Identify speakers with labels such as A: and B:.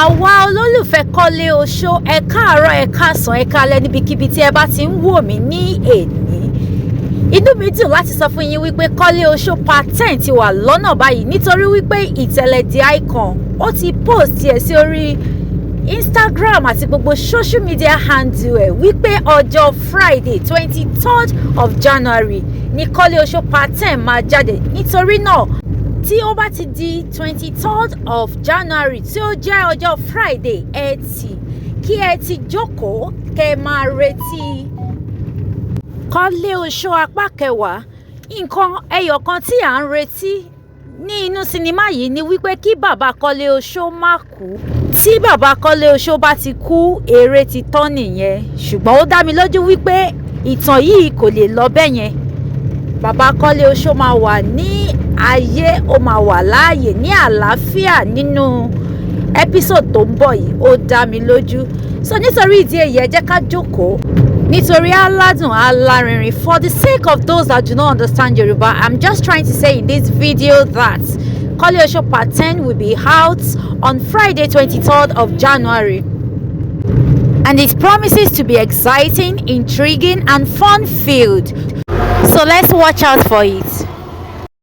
A: àwa olólùfẹ́ Koleoso ẹ káàárọ̀ ẹ káàsán ẹ káalẹ́ níbikíbi tí ẹ bá ti ń wò mí ní èní. Inú mi dùn láti sọ fún yín wípé Koleoso part 10 ti wà lọ́nà báyìí nítorí wípé Iteledicon ó ti post ẹ̀ sí orí Instagram àti gbogbo social media handle ẹ̀ wípé ọjọ́ Friday 23rd of January ní Koleoso part 10 máa jáde. Nítorí náà tí ó bá ti di 23rd of January tí ó jẹ́ ọjọ́ Friday kí ẹ ti jókòó kẹ́ máa retí Koleoso apá kẹwàá. Nǹkan ẹyọ kan tí à ń retí ní inú sinimá yìí ni wípé kí bàbá Koleoso má kú. Tí bàbá Koleoso bá ti kú, eré ti tán nìyẹn. Ṣùgbọ́n ó dá mi lójú wípé ìtàn yìí kò lè lọ bẹ́ẹ̀ yẹn. Bàbá Koleoso máa wà ní ayé, ó máa wà láàyè ní àlàáfíà nínú episode tó ń bọ̀ yìí, ó dá mi lójú. So nítorí ìdí èyí ẹ jẹ́ ká jókòó. Nítorí aládùn alárinrin. For the sake of those that do not understand Yoruba, I'm just trying to say in this video that Koleoso part 10 will be out on Friday 23rd of January. And it promises to be exciting, intriguing and fun-filled. So let's watch out for it.